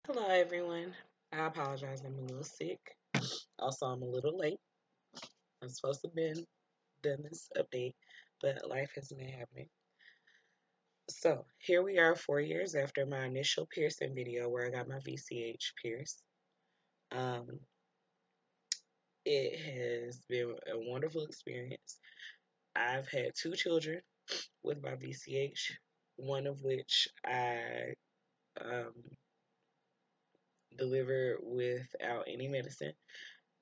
Hello, everyone. I apologize. I'm a little sick. Also, I'm a little late. I'm supposed to have been done this update, but life has been happening. So here we are, 4 years after my initial piercing video, where I got my VCH pierced. Um, it has been a wonderful experience. I've had two children with my VCH, one of which I um, delivered without any medicine.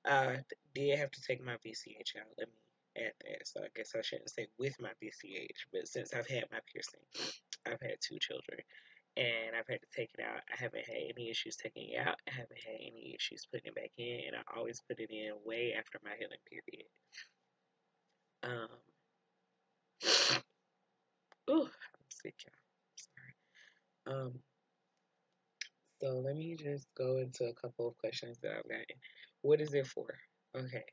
I did have to take my VCH out. Let me add that. So I guess I shouldn't say with my VCH, but since I've had my piercing, I've had two children and I've had to take it out. I haven't had any issues taking it out. I haven't had any issues putting it back in, and I always put it in way after my healing period. Um, ooh, I'm sick, y'all. Sorry. So let me just go into a couple of questions that I've gotten. What is it for? Okay,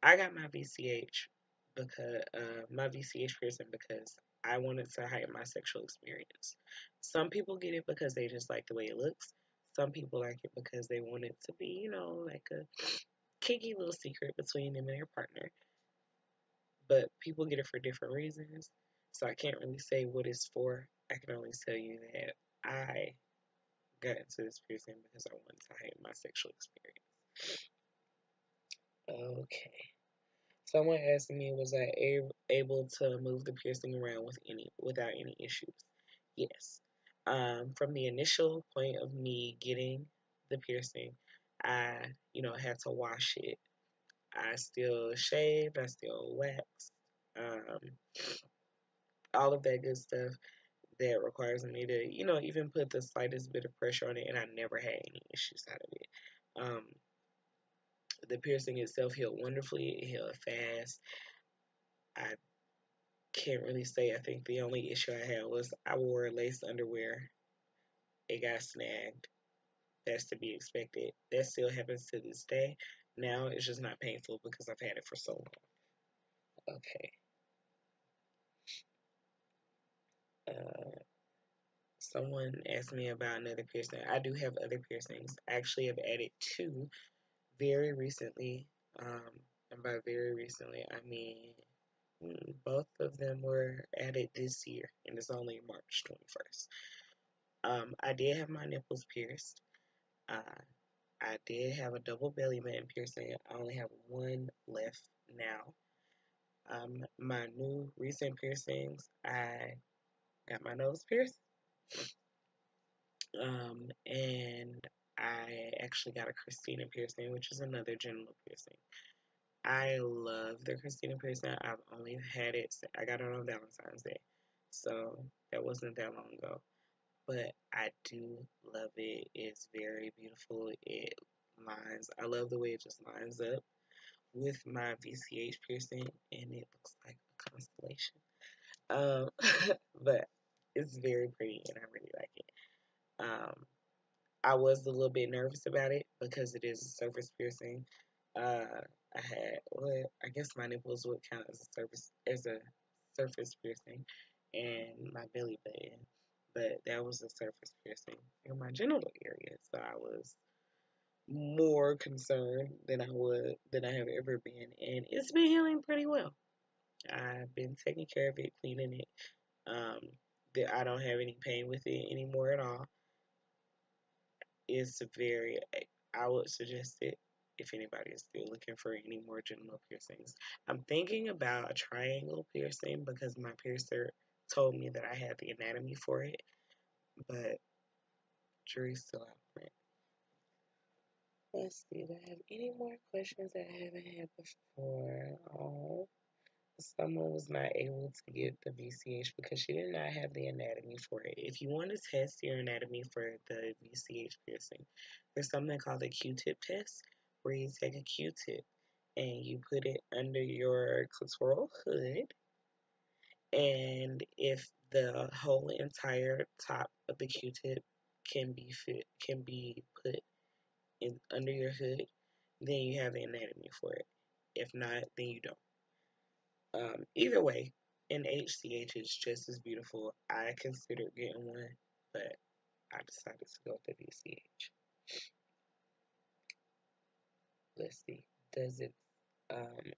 I got my VCH because my VCH piercing because I wanted to hide my sexual experience. Some people get it because they just like the way it looks. Some people like it because they want it to be, like a kinky little secret between them and their partner. But people get it for different reasons. So I can't really say what it's for. I can only tell you that I got into this piercing because I wanted to hide my sexual experience. Okay. Someone asked me, was I able to move the piercing around without any issues? Yes. From the initial point of me getting the piercing, I, had to wash it. I still shaved, I still waxed, um, all of that good stuff that requires me to, even put the slightest bit of pressure on it, and I never had any issues out of it. Um, the piercing itself healed wonderfully, it healed fast. I can't really say. I think the only issue I had was I wore lace underwear. It got snagged. That's to be expected. That still happens to this day. Now it's just not painful because I've had it for so long. Okay. Uh, Someone asked me about another piercing. I do have other piercings. I actually have added two very recently. And by very recently, I mean both of them were added this year, and it's only March 21st. I did have my nipples pierced. Uh, I did have a double belly button piercing. I only have one left now. My new recent piercings, I got my nose pierced. And I actually got a Christina piercing, which is another genital piercing. I love the Christina piercing. I've only had it, I got it on Valentine's Day. So that wasn't that long ago. But I do love it. It's very beautiful. I love the way it just lines up with my VCH piercing, and it looks like a constellation. Um, but it's very pretty, and I really like it. Um, I was a little bit nervous about it because it is a surface piercing. I guess my nipples would count as a surface piercing, and my belly button, but that was a surface piercing in my genital area. So I was more concerned than I have ever been, and it's been healing pretty well. I've been taking care of it, cleaning it. Um, that I don't have any pain with it anymore at all. It's very, I would suggest it if anybody is still looking for any more genital piercings. I'm thinking about a triangle piercing because my piercer told me that I had the anatomy for it, but jury's still out on it. Let's see, do I have any more questions that I haven't had before? Oh, someone was not able to get the VCH because she did not have the anatomy for it. If you want to test your anatomy for the VCH piercing, there's something called a Q-tip test where you take a Q-tip and you put it under your clitoral hood, and if the whole entire top of the Q-tip can be put in under your hood, then you have the anatomy for it. If not, then you don't. Either way, an HCH is just as beautiful. I considered getting one, but I decided to go with the VCH. let's see. Does it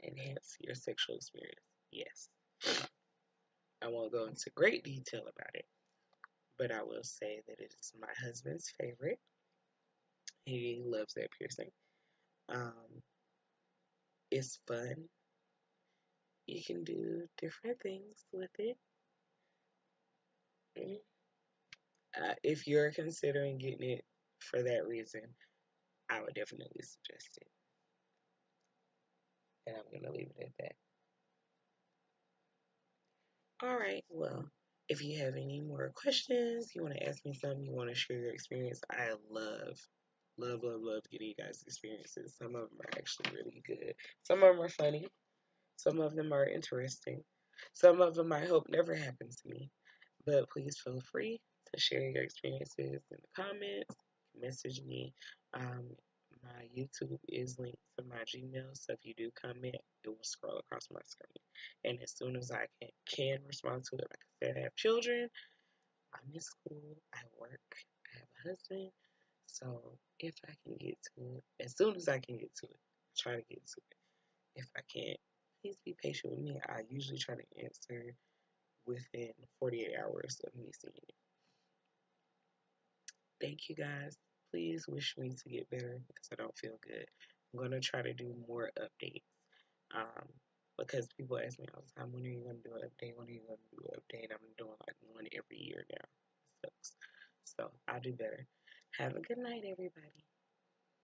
enhance your sexual experience? Yes. I won't go into great detail about it, but I will say that it is my husband's favorite. He loves that piercing. Um, it's fun. You can do different things with it. Mm. If you're considering getting it for that reason, I would definitely suggest it. And I'm going to leave it at that. All right, well, if you have any more questions, you want to ask me something, you want to share your experience, I love getting you guys' experiences. Some of them are actually really good. Some of them are funny. Some of them are interesting. Some of them I hope never happen to me. But please feel free to share your experiences in the comments. Message me. Um, my YouTube is linked to my Gmail, so if you do comment, it will scroll across my screen. And as soon as I can respond to it, like I said, I have children, I'm in school, I work, I have a husband. So if I can get to it, as soon as I can get to it, try to get to it. If I can't, please be patient with me. I usually try to answer within 48 hours of me seeing it. Thank you guys. Please wish me to get better because I don't feel good. I'm going to try to do more updates. Um, because people ask me all the time, when are you going to do an update? When are you going to do an update? I'm doing like one every year now. It sucks. So I'll do better. Have a good night, everybody.